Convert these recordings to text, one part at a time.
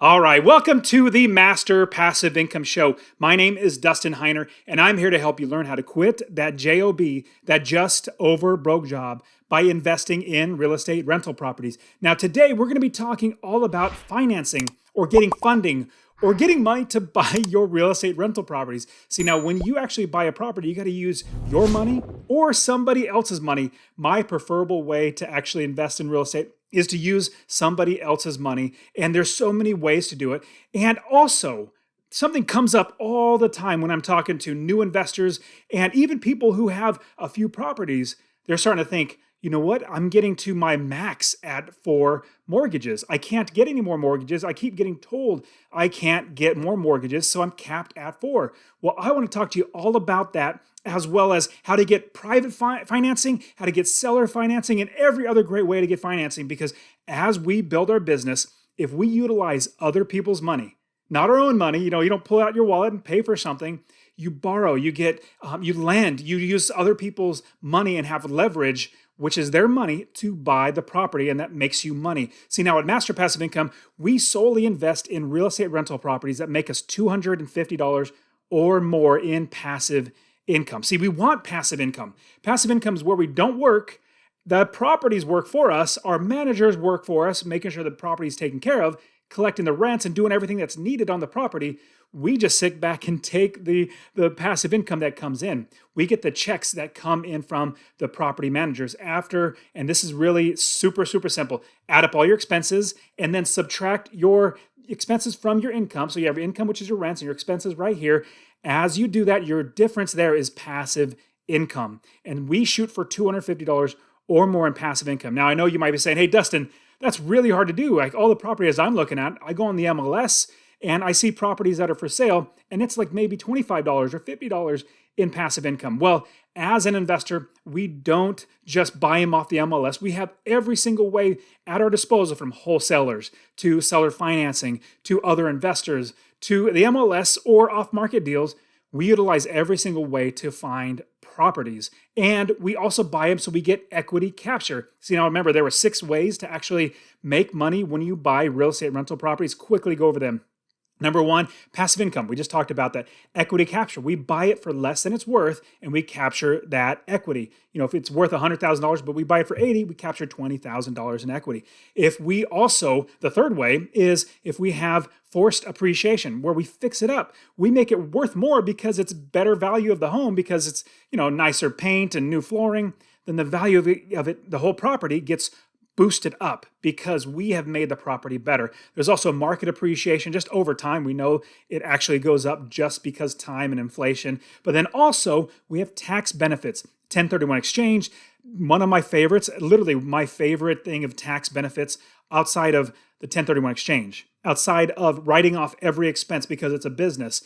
All right, welcome to the Master Passive Income Show. My name is Dustin Heiner, and I'm here to help you learn how to quit that JOB, that just over broke job, by investing in real estate rental properties. Now, today we're going to be talking all about financing or getting funding or getting money to buy your real estate rental properties. See, now when you actually buy a property, you got to use your money or somebody else's money. My preferable way to actually invest in real estate is to use somebody else's money. And there's so many ways to do it. And also, something comes up all the time when I'm talking to new investors and even people who have a few properties. They're starting to think, you know what? I'm getting to my max at 4 mortgages. I can't get any more mortgages. I keep getting told I can't get more mortgages, so I'm capped at 4. Well, I want to talk to you all about that, as well as how to get private financing, how to get seller financing, and every other great way to get financing. Because as we build our business, if we utilize other people's money, not our own money, you don't pull out your wallet and pay for something. You borrow, you lend, you use other people's money and have leverage, which is their money, to buy the property, and that makes you money. See, now at Master Passive Income, we solely invest in real estate rental properties that make us $250 or more in passive income. See, we want passive income. Passive income is where we don't work. The properties work for us. Our managers work for us, making sure the property is taken care of, collecting the rents and doing everything that's needed on the property. We just sit back and take the passive income that comes in. We get the checks that come in from the property managers after, and this is really super, super simple. Add up all your expenses and then subtract your expenses from your income. So you have your income, which is your rents, and your expenses right here. As you do that, your difference there is passive income. And we shoot for $250 or more in passive income. Now, I know you might be saying, hey, Dustin, that's really hard to do. Like all the properties I'm looking at, I go on the MLS and I see properties that are for sale, and it's like maybe $25 or $50 in passive income. Well, as an investor, we don't just buy them off the MLS. We have every single way at our disposal, from wholesalers to seller financing to other investors to the MLS or off-market deals. We utilize every single way to find properties. And we also buy them so we get equity capture. See, now remember, there were 6 ways to actually make money when you buy real estate rental properties. Quickly go over them. Number 1, passive income. We just talked about that. Equity capture. We buy it for less than it's worth, and we capture that equity. If it's worth $100,000, but we buy it for $80,000, we capture $20,000 in equity. The third way is if we have forced appreciation, where we fix it up. We make it worth more because it's better value of the home, because it's, nicer paint and new flooring. Then the value of it, the whole property, gets boosted up because we have made the property better. There's also market appreciation just over time. We know it actually goes up just because time and inflation. But then also we have tax benefits. 1031 exchange, one of my favorites, literally my favorite thing of tax benefits outside of the 1031 exchange, outside of writing off every expense because it's a business.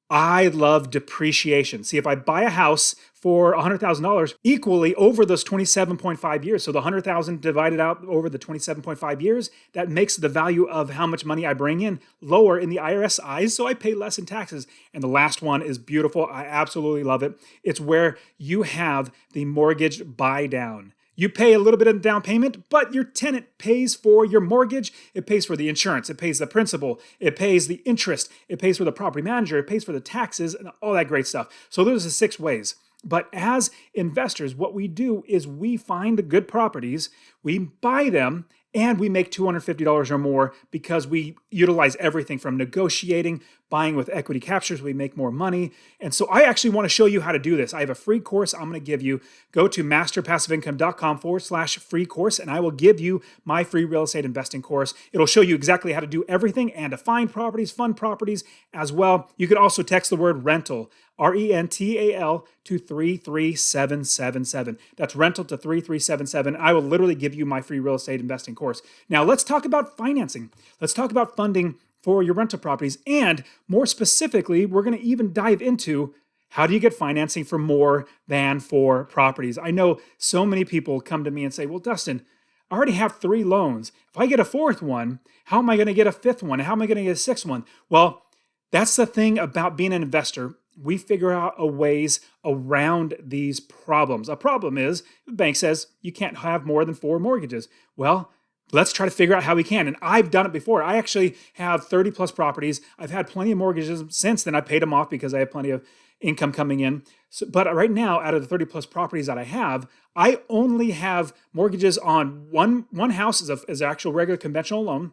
I love depreciation. See, if I buy a house for $100,000 equally over those 27.5 years, so the $100,000 divided out over the 27.5 years, that makes the value of how much money I bring in lower in the IRS eyes, so I pay less in taxes. And the last one is beautiful. I absolutely love it. It's where you have the mortgage buy down. You pay a little bit of down payment, but your tenant pays for your mortgage. It pays for the insurance. It pays the principal. It pays the interest. It pays for the property manager. It pays for the taxes and all that great stuff. So those are 6 ways. But as investors, what we do is we find the good properties, we buy them, and we make $250 or more because we utilize everything from negotiating, buying with equity captures, we make more money. And so I actually want to show you how to do this. I have a free course I'm going to give you. Go to masterpassiveincome.com/free course, and I will give you my free real estate investing course. It'll show you exactly how to do everything and to find properties, fund properties as well. You can also text the word rental, RENTAL, to 33777. That's rental to 3377. I will literally give you my free real estate investing course. Now let's talk about financing. Let's talk about funding for your rental properties. And more specifically, we're going to even dive into how do you get financing for more than 4 properties. I know so many people come to me and say, well, Dustin, I already have 3 loans. If I get a 4th one, how am I going to get a 5th one? How am I going to get a 6th one? Well, that's the thing about being an investor. We figure out a ways around these problems. A problem is the bank says you can't have more than 4 mortgages. Well, let's try to figure out how we can. And I've done it before. I actually have 30 plus properties. I've had plenty of mortgages since then. I paid them off because I have plenty of income coming in. So, but right now, out of the 30 plus properties that I have, I only have mortgages on one house is an actual regular conventional loan.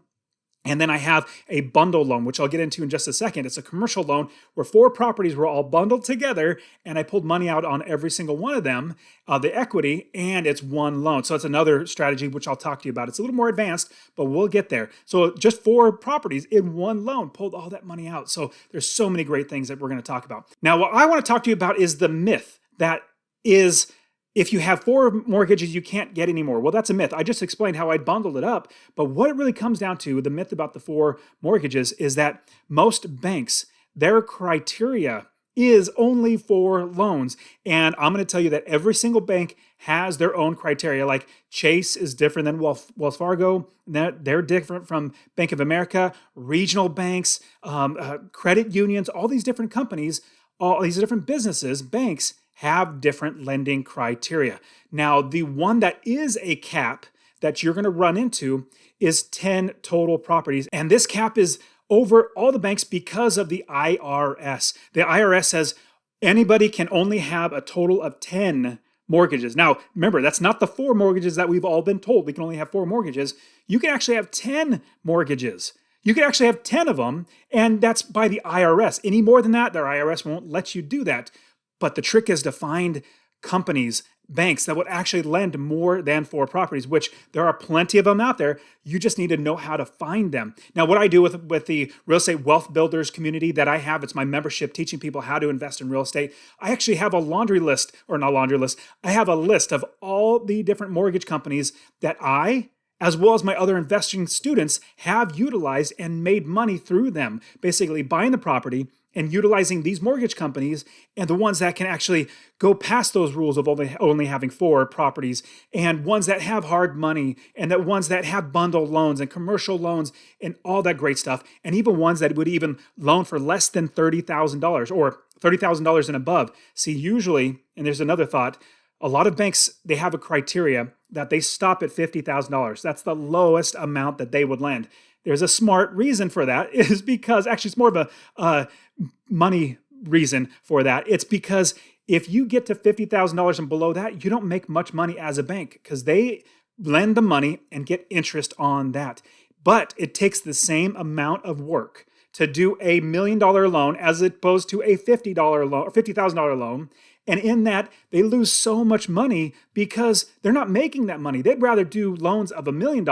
And then I have a bundle loan, which I'll get into in just a second. It's a commercial loan where 4 properties were all bundled together, and I pulled money out on every single one of them, the equity, and it's one loan. So it's another strategy which I'll talk to you about. It's a little more advanced, but we'll get there. So just 4 properties in one loan pulled all that money out. So there's so many great things that we're going to talk about. Now, what I want to talk to you about is the myth that is, if you have 4 mortgages, you can't get any more. Well, that's a myth. I just explained how I bundled it up. But what it really comes down to, the myth about the 4 mortgages, is that most banks, their criteria is only for loans. And I'm going to tell you that every single bank has their own criteria. Like Chase is different than Wells Fargo. They're different from Bank of America, regional banks, credit unions, all these different companies, all these different businesses, banks, have different lending criteria. Now, the one that is a cap that you're going to run into is 10 total properties. And this cap is over all the banks because of the IRS. The IRS says anybody can only have a total of 10 mortgages. Now, remember, that's not the 4 mortgages that we've all been told. We can only have 4 mortgages. You can actually have 10 mortgages. You can actually have 10 of them, and that's by the IRS. Any more than that, their IRS won't let you do that. But the trick is to find companies, banks that would actually lend more than 4 properties, which there are plenty of them out there. You just need to know how to find them. Now, what I do with the real estate wealth builders community that I have, it's my membership teaching people how to invest in real estate. I actually have a laundry list, or not laundry list. I have a list of all the different mortgage companies that I, as well as my other investing students, have utilized and made money through them, basically buying the property and utilizing these mortgage companies, and the ones that can actually go past those rules of only having 4 properties, and ones that have hard money, and the ones that have bundled loans and commercial loans and all that great stuff, and even ones that would even loan for less than $30,000 or $30,000 and above. See, usually, and there's another thought, a lot of banks, they have a criteria that they stop at $50,000. That's the lowest amount that they would lend. There's a smart reason for that, is because, actually it's more of a money reason for that. It's because if you get to $50,000 and below that, you don't make much money as a bank because they lend the money and get interest on that. But it takes the same amount of work to do a $1 million loan as opposed to a $50,000 loan or $50,000 loan. And in that, they lose so much money because they're not making that money. They'd rather do loans of $1 million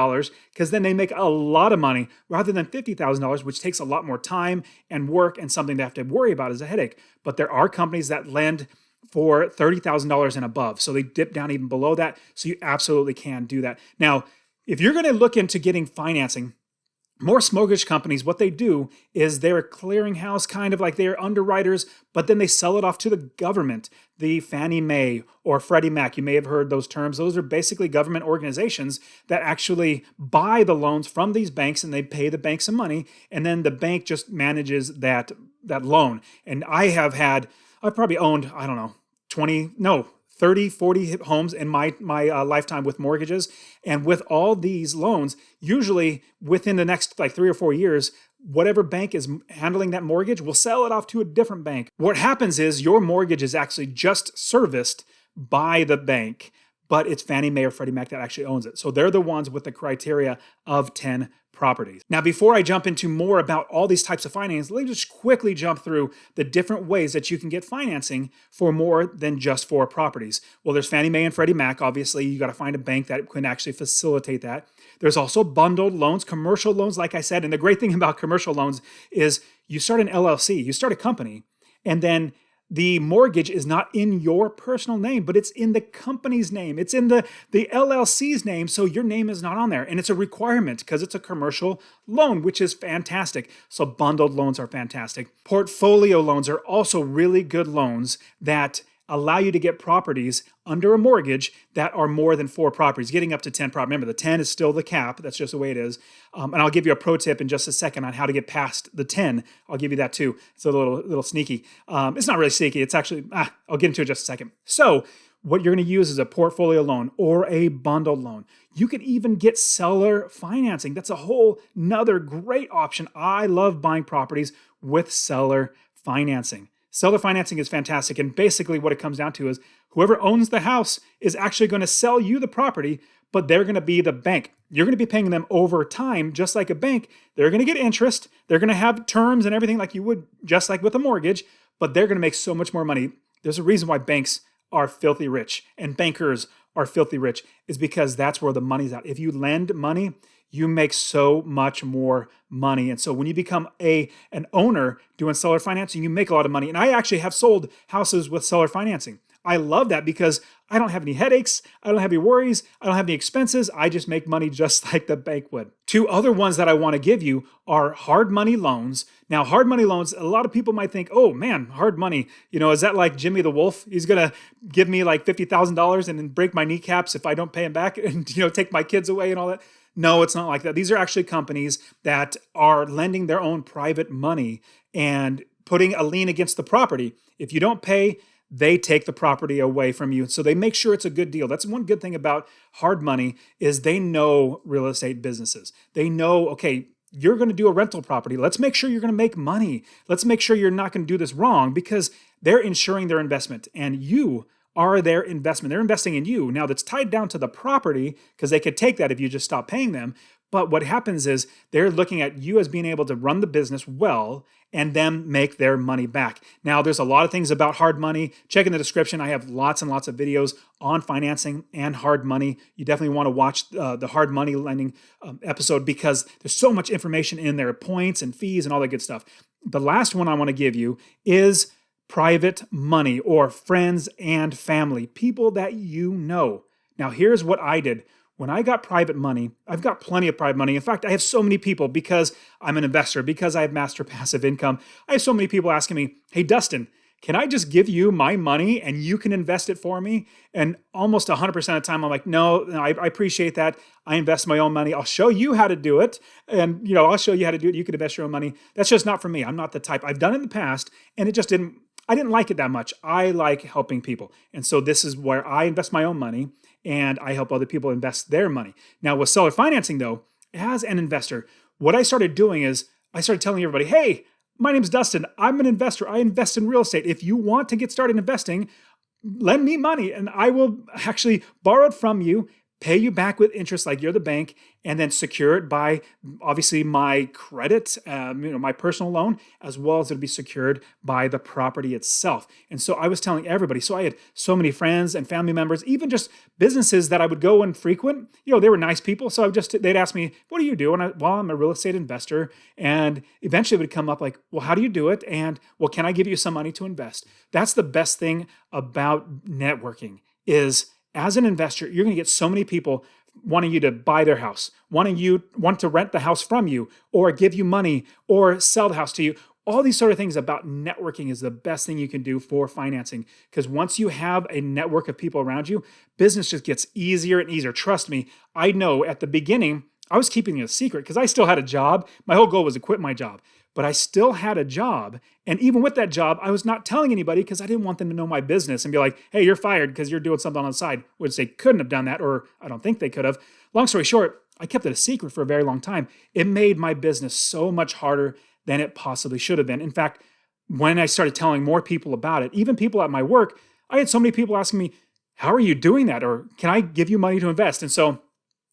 because then they make a lot of money rather than $50,000, which takes a lot more time and work and something they have to worry about as a headache. But there are companies that lend for $30,000 and above. So they dip down even below that. So you absolutely can do that. Now, if you're going to look into getting financing, most mortgage companies, what they do is they're a clearinghouse, kind of like they're underwriters, but then they sell it off to the government, the Fannie Mae or Freddie Mac. You may have heard those terms. Those are basically government organizations that actually buy the loans from these banks, and they pay the bank some money, and then the bank just manages that loan. And I've probably owned, 30, 40 homes in my lifetime with mortgages. And with all these loans, usually within the next 3 or 4 years, whatever bank is handling that mortgage will sell it off to a different bank. What happens is your mortgage is actually just serviced by the bank, but it's Fannie Mae or Freddie Mac that actually owns it. So they're the ones with the criteria of 10 properties. Now, before I jump into more about all these types of finance, let me just quickly jump through the different ways that you can get financing for more than just 4 properties. Well, there's Fannie Mae and Freddie Mac. Obviously, you got to find a bank that can actually facilitate that. There's also bundled loans, commercial loans, like I said. And the great thing about commercial loans is you start an LLC, you start a company, and then the mortgage is not in your personal name, but it's in the company's name. It's in the LLC's name, so your name is not on there. And it's a requirement because it's a commercial loan, which is fantastic. So bundled loans are fantastic. Portfolio loans are also really good loans that allow you to get properties under a mortgage that are more than 4 properties, getting up to 10 properties. Remember, the 10 is still the cap. That's just the way it is. And I'll give you a pro tip in just a second on how to get past the 10. I'll give you that too. It's a little sneaky. It's not really sneaky. It's actually, I'll get into it in just a second. So what you're going to use is a portfolio loan or a bundled loan. You could even get seller financing. That's a whole nother great option. I love buying properties with seller financing. Seller financing is fantastic. And basically what it comes down to is whoever owns the house is actually going to sell you the property, but they're going to be the bank. You're going to be paying them over time, just like a bank. They're going to get interest. They're going to have terms and everything like you would, just like with a mortgage, but they're going to make so much more money. There's a reason why banks are filthy rich and bankers are filthy rich, is because that's where the money's at. If you lend money, you make so much more money. And so when you become an owner doing seller financing, you make a lot of money. And I actually have sold houses with seller financing. I love that because I don't have any headaches. I don't have any worries. I don't have any expenses. I just make money just like the bank would. Two other ones that I want to give you are hard money loans. Now, hard money loans, a lot of people might think, oh man, hard money. Is that like Jimmy the Wolf? He's going to give me like $50,000 and then break my kneecaps if I don't pay him back and, take my kids away and all that. No, it's not like that. These are actually companies that are lending their own private money and putting a lien against the property. If you don't pay, they take the property away from you. So they make sure it's a good deal. That's one good thing about hard money is they know real estate businesses. They know, okay, you're going to do a rental property. Let's make sure you're going to make money. Let's make sure you're not going to do this wrong, because they're insuring their investment and you are their investment. They're investing in you. Now that's tied down to the property because they could take that if you just stop paying them. But what happens is they're looking at you as being able to run the business well and then make their money back. Now, there's a lot of things about hard money. Check in the description. I have lots and lots of videos on financing and hard money. You definitely want to watch the hard money lending episode because there's so much information in there, points and fees and all that good stuff. The last one I want to give you is private money, or friends and family, people that you know. Now, here's what I did. When I got private money, I've got plenty of private money. In fact, I have so many people, because I'm an investor, because I have master passive income. I have so many people asking me, hey, Dustin, can I just give you my money and you can invest it for me? And almost 100% of the time, I'm like, no, I appreciate that. I invest my own money. I'll show you how to do it. And, I'll show you how to do it. You can invest your own money. That's just not for me. I'm not the type. I've done it in the past and I didn't like it that much. I like helping people. And so this is where I invest my own money and I help other people invest their money. Now with seller financing though, as an investor, what I started doing is I started telling everybody, hey, my name's Dustin. I'm an investor. I invest in real estate. If you want to get started investing, lend me money and I will actually borrow it from you, pay you back with interest like you're the bank, and then secure it by obviously my credit, my personal loan, as well as it'll be secured by the property itself. And so I was telling everybody, so I had so many friends and family members, even just businesses that I would go and frequent, they were nice people. So they'd ask me, what do you do? And well, I'm a real estate investor. And eventually it would come up like, well, how do you do it? And well, can I give you some money to invest? That's the best thing about networking is, as an investor, you're going to get so many people wanting you to buy their house, want to rent the house from you, or give you money, or sell the house to you. All these sort of things about networking is the best thing you can do for financing. Because once you have a network of people around you, business just gets easier and easier. Trust me, I know at the beginning, I was keeping it a secret because I still had a job. My whole goal was to quit my job. But I still had a job. And even with that job, I was not telling anybody because I didn't want them to know my business and be like, hey, you're fired because you're doing something on the side, which they couldn't have done that, or I don't think they could have. Long story short, I kept it a secret for a very long time. It made my business so much harder than it possibly should have been. In fact, when I started telling more people about it, even people at my work, I had so many people asking me, how are you doing that? Or can I give you money to invest? And so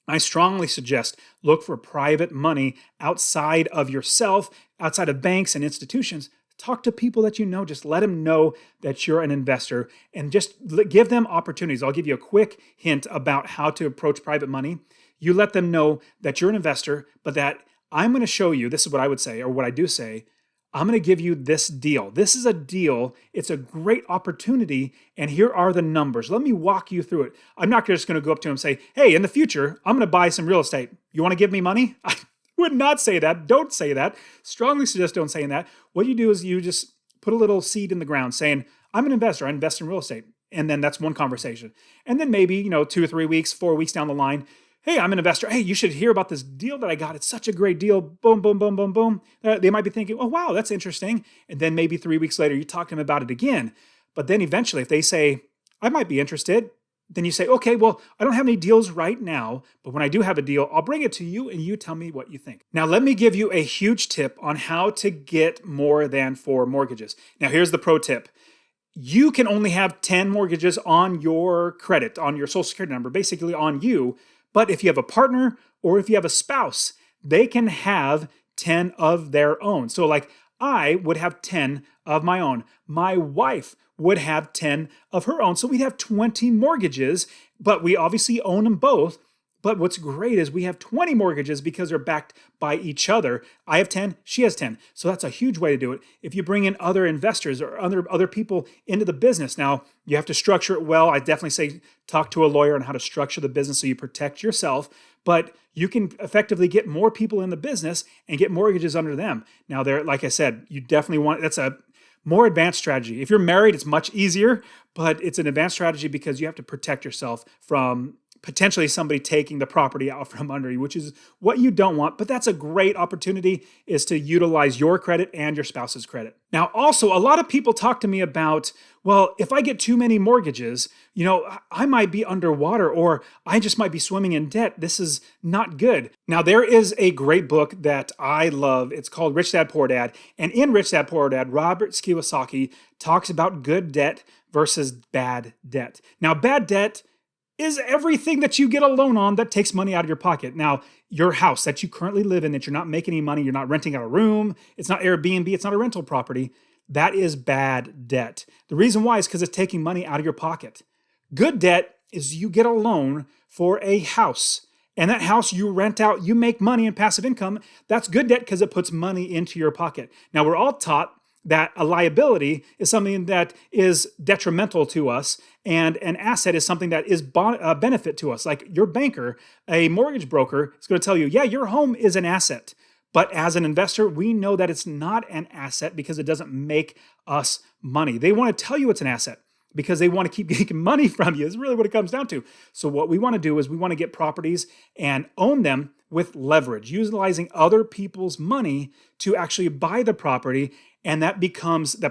I strongly suggest look for private money outside of yourself, outside of banks and institutions. Talk to people that you know. Just let them know that you're an investor and just give them opportunities. I'll give you a quick hint about how to approach private money. You let them know that you're an investor, but that I'm going to show you, this is what I would say, or what I do say, I'm going to give you this deal. This is a deal. It's a great opportunity. And here are the numbers. Let me walk you through it. I'm not just going to go up to him and say, hey, in the future, I'm going to buy some real estate. You want to give me money? I would not say that. Don't say that. Strongly suggest don't say that. What you do is you just put a little seed in the ground saying, I'm an investor. I invest in real estate. And then that's one conversation. And then maybe, 2 or 3 weeks, 4 weeks down the line, hey, I'm an investor. Hey, you should hear about this deal that I got. It's such a great deal. Boom, boom, boom, boom, boom. They might be thinking, oh, wow, that's interesting. And then maybe 3 weeks later, you talk to them about it again. But then eventually, if they say, I might be interested. Then you say, okay, well, I don't have any deals right now, but when I do have a deal, I'll bring it to you and you tell me what you think. Now, let me give you a huge tip on how to get more than 4 mortgages. Now, here's the pro tip. You can only have 10 mortgages on your credit, on your social security number, basically on you. But if you have a partner or if you have a spouse, they can have 10 of their own. So like I would have 10 of my own. My wife would have 10 of her own. So we'd have 20 mortgages, but we obviously own them both. But what's great is we have 20 mortgages because they're backed by each other. I have 10, she has 10. So that's a huge way to do it. If you bring in other investors or other people into the business, now you have to structure it well. I definitely say talk to a lawyer on how to structure the business so you protect yourself, but you can effectively get more people in the business and get mortgages under them. Now there, like I said, you definitely want, that's a more advanced strategy. If you're married, it's much easier, but it's an advanced strategy because you have to protect yourself from potentially somebody taking the property out from under you, which is what you don't want. But that's a great opportunity, is to utilize your credit and your spouse's credit. Now, also, a lot of people talk to me about, well, if I get too many mortgages, I might be underwater or I just might be swimming in debt. This is not good. Now, there is a great book that I love. It's called Rich Dad, Poor Dad. And in Rich Dad, Poor Dad, Robert Kiyosaki talks about good debt versus bad debt. Now, bad debt is everything that you get a loan on that takes money out of your pocket. Now, your house that you currently live in, that you're not making any money, you're not renting out a room, it's not Airbnb, it's not a rental property, that is bad debt. The reason why is because it's taking money out of your pocket. Good debt is you get a loan for a house, and that house you rent out, you make money in passive income. That's good debt because it puts money into your pocket. Now, we're all taught that a liability is something that is detrimental to us, and an asset is something that is a benefit to us. Like your banker, a mortgage broker, is going to tell you, yeah, your home is an asset. But as an investor, we know that it's not an asset because it doesn't make us money. They want to tell you it's an asset because they want to keep making money from you. Is really what it comes down to. So what we want to do is we want to get properties and own them with leverage, utilizing other people's money to actually buy the property. And that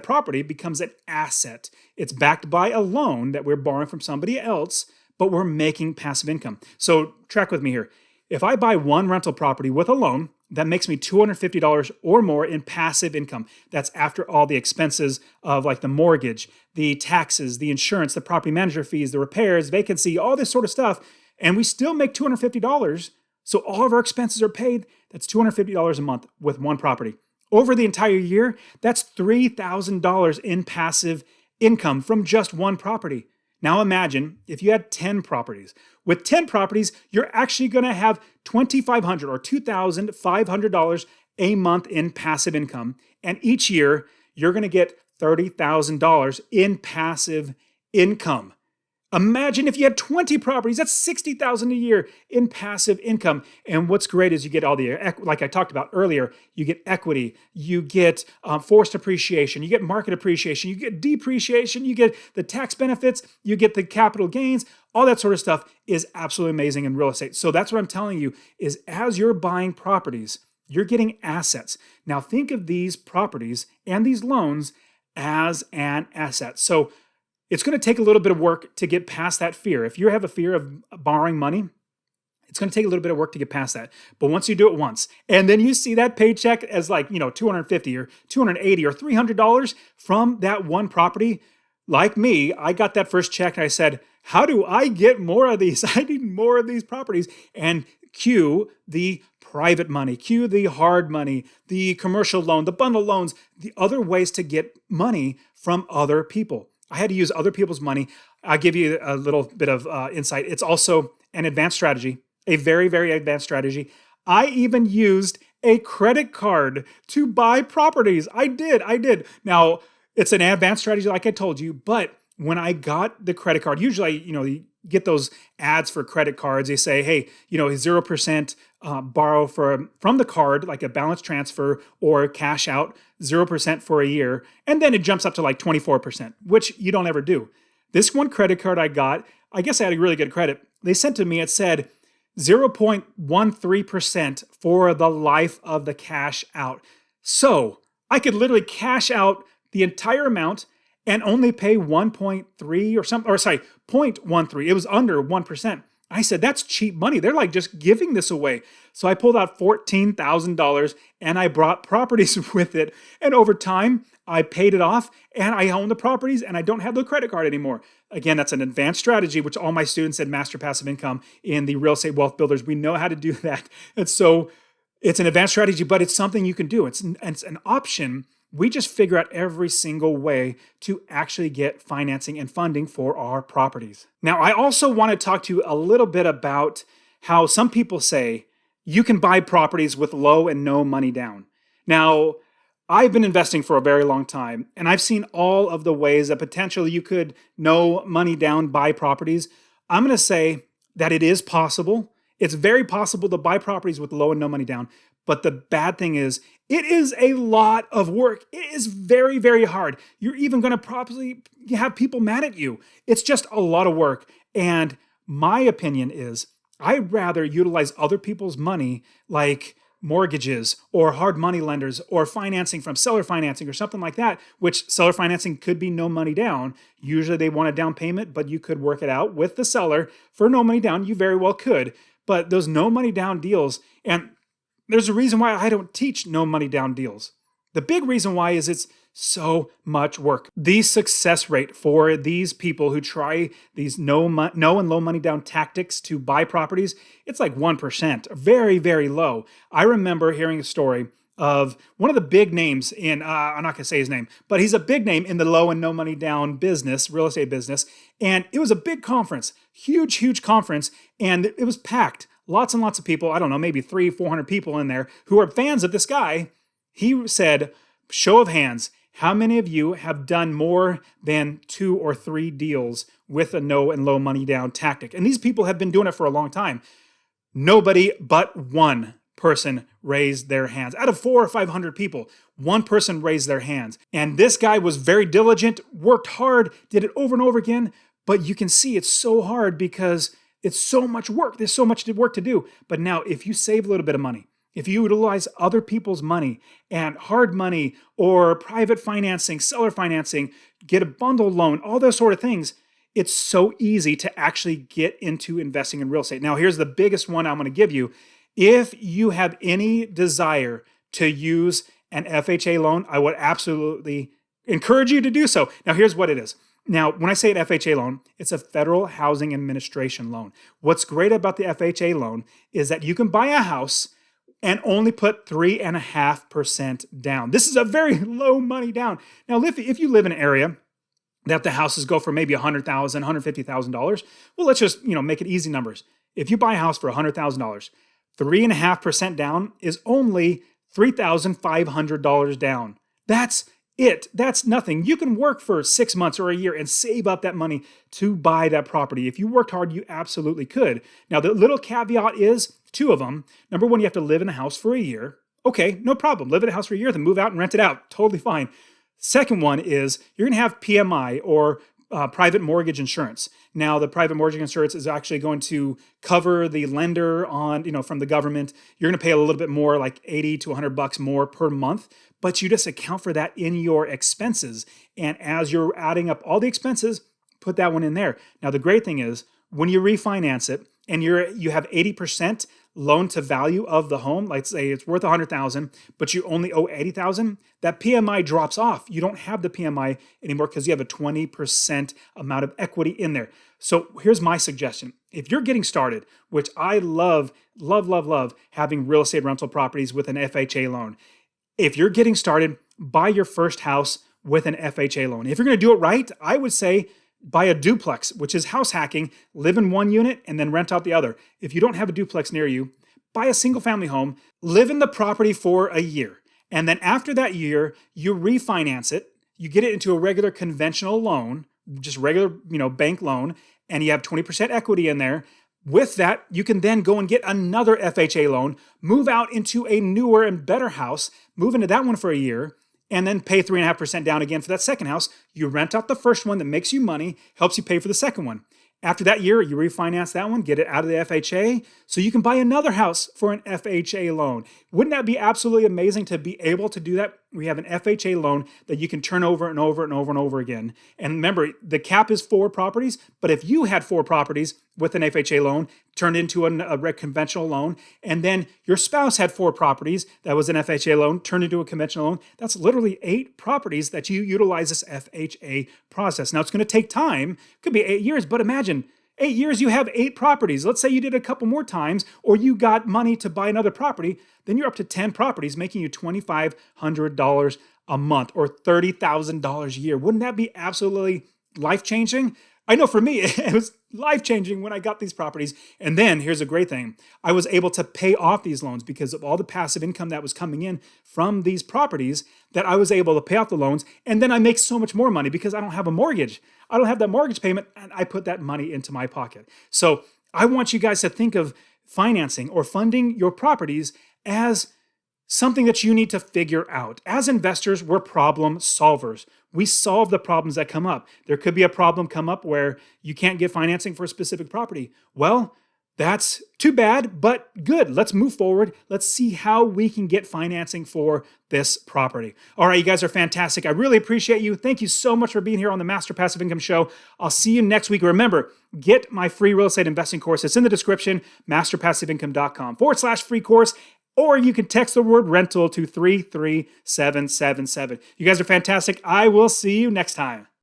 property becomes an asset. It's backed by a loan that we're borrowing from somebody else, but we're making passive income. So track with me here. If I buy one rental property with a loan, that makes me $250 or more in passive income. That's after all the expenses of like the mortgage, the taxes, the insurance, the property manager fees, the repairs, vacancy, all this sort of stuff. And we still make $250. So all of our expenses are paid. That's $250 a month with one property. Over the entire year, that's $3,000 in passive income from just one property. Now imagine if you had 10 properties. With 10 properties, you're actually going to have $2,500 or $2,500 a month in passive income. And each year, you're going to get $30,000 in passive income. Imagine if you had 20 properties, that's $60,000 a year in passive income. And what's great is you get all the, like I talked about earlier, you get equity, you get forced appreciation, you get market appreciation, you get depreciation, you get the tax benefits, you get the capital gains, all that sort of stuff is absolutely amazing in real estate. So that's what I'm telling you is as you're buying properties, you're getting assets. Now think of these properties and these loans as an asset. So it's going to take a little bit of work to get past that fear. If you have a fear of borrowing money, it's going to take a little bit of work to get past that. But once you do it once, and then you see that paycheck as like, $250 or $280 or $300 from that one property, like me, I got that first check and I said, how do I get more of these? I need more of these properties. And cue the private money, cue the hard money, the commercial loan, the bundle loans, the other ways to get money from other people. I had to use other people's money. I'll give you a little bit of insight. It's also an advanced strategy, a very, very advanced strategy. I even used a credit card to buy properties. I did. Now, it's an advanced strategy like I told you, but when I got the credit card, usually, you get those ads for credit cards. They say, hey, 0% borrow from the card, like a balance transfer or cash out, 0% for a year. And then it jumps up to like 24%, which you don't ever do. This one credit card I got, I guess I had a really good credit. They sent to me, it said 0.13% for the life of the cash out. So I could literally cash out the entire amount and only pay 1.3 or something, or sorry, 0.13. It was under 1%. I said, that's cheap money. They're like just giving this away. So I pulled out $14,000 and I bought properties with it. And over time, I paid it off and I own the properties and I don't have the credit card anymore. Again, that's an advanced strategy, which all my students at Master Passive Income in the Real Estate Wealth Builders, we know how to do that. And so it's an advanced strategy, but it's something you can do. It's an option. We just figure out every single way to actually get financing and funding for our properties. Now, I also want to talk to you a little bit about how some people say you can buy properties with low and no money down. Now, I've been investing for a very long time, and I've seen all of the ways that potentially you could no money down buy properties. I'm going to say that it is possible. It's very possible to buy properties with low and no money down. But the bad thing is, it is a lot of work. It is very, very hard. You're even going to probably have people mad at you. It's just a lot of work. And my opinion is, I'd rather utilize other people's money, like mortgages or hard money lenders or financing from seller financing or something like that, which seller financing could be no money down. Usually they want a down payment, but you could work it out with the seller for no money down. You very well could. But those no money down deals, and there's a reason why I don't teach no money down deals. The big reason why is it's so much work. The success rate for these people who try these no and low money down tactics to buy properties, it's like 1%, very, very low. I remember hearing a story of one of the big names in, I'm not gonna say his name, but he's a big name in the low and no money down business, real estate business. And it was a big conference, huge, huge conference. And it was packed. Lots and lots of people, I don't know, maybe 300-400 people in there who are fans of this guy. He said, show of hands, how many of you have done more than 2 or 3 deals with a no and low money down tactic? And these people have been doing it for a long time. Nobody but one person raised their hands. Out of 400 or 500 people, one person raised their hands. And this guy was very diligent, worked hard, did it over and over again. But you can see it's so hard because it's so much work. There's so much work to do. But now, if you save a little bit of money, if you utilize other people's money and hard money or private financing, seller financing, get a bundle loan, all those sort of things, it's so easy to actually get into investing in real estate. Now, here's the biggest one I'm going to give you. If you have any desire to use an FHA loan, I would absolutely encourage you to do so. Now, here's what it is. Now, when I say an FHA loan, it's a Federal Housing Administration loan. What's great about the FHA loan is that you can buy a house and only put 3.5% down. This is a very low money down. Now, if you live in an area that the houses go for maybe $100,000, $150,000, well, let's just make it easy numbers. If you buy a house for $100,000, 3.5% down is only $3,500 down. That's it. That's nothing. You can work for 6 months or a year and save up that money to buy that property. If you worked hard, you absolutely could. Now, the little caveat is 2 of them. Number 1, you have to live in the house for a year. Okay, no problem. Live in the house for a year, then move out and rent it out. Totally fine. Second one is you're going to have PMI or private mortgage insurance. Now, the private mortgage insurance is actually going to cover the lender on, from the government. You're going to pay a little bit more, like $80 to $100 more per month, but you just account for that in your expenses. And as you're adding up all the expenses, put that one in there. Now, the great thing is when you refinance it and you have 80% loan to value of the home, let's say it's worth $100,000, but you only owe $80,000, that PMI drops off. You don't have the PMI anymore because you have a 20% amount of equity in there. So here's my suggestion. If you're getting started, which I love having real estate rental properties with an FHA loan. If you're getting started, buy your first house with an FHA loan. If you're going to do it right, I would say buy a duplex, which is house hacking, live in one unit and then rent out the other. If you don't have a duplex near you, buy a single family home, live in the property for a year. And then after that year, you refinance it, you get it into a regular conventional loan, just regular, bank loan, and you have 20% equity in there. With that, you can then go and get another FHA loan, move out into a newer and better house, move into that one for a year, and then pay 3.5% down again for that second house. You rent out the first one that makes you money, helps you pay for the second one. After that year, you refinance that one, get it out of the FHA, so you can buy another house for an FHA loan. Wouldn't that be absolutely amazing to be able to do that? we have an FHA loan that you can turn over and over and over and over again. And remember, the cap is 4 properties, but if you had 4 properties with an FHA loan turned into a conventional loan, and then your spouse had 4 properties that was an FHA loan turned into a conventional loan, that's literally 8 properties that you utilize this FHA process. Now, it's going to take time. It could be 8 years, but imagine 8 years, you have 8 properties. Let's say you did a couple more times, or you got money to buy another property, then you're up to 10 properties, making you $2,500 a month or $30,000 a year. Wouldn't that be absolutely life-changing? I know for me, it was life-changing when I got these properties. And then here's a great thing. I was able to pay off these loans because of all the passive income that was coming in from these properties, that I was able to pay off the loans. And then I make so much more money because I don't have a mortgage. I don't have that mortgage payment, and I put that money into my pocket. So I want you guys to think of financing or funding your properties as something that you need to figure out. As investors, we're problem solvers. We solve the problems that come up. There could be a problem come up where you can't get financing for a specific property. Well, that's too bad, but good. Let's move forward. Let's see how we can get financing for this property. All right, you guys are fantastic. I really appreciate you. Thank you so much for being here on the Master Passive Income Show. I'll see you next week. Remember, get my free real estate investing course. It's in the description, masterpassiveincome.com/free course. Or you can text the word rental to 33777. You guys are fantastic. I will see you next time.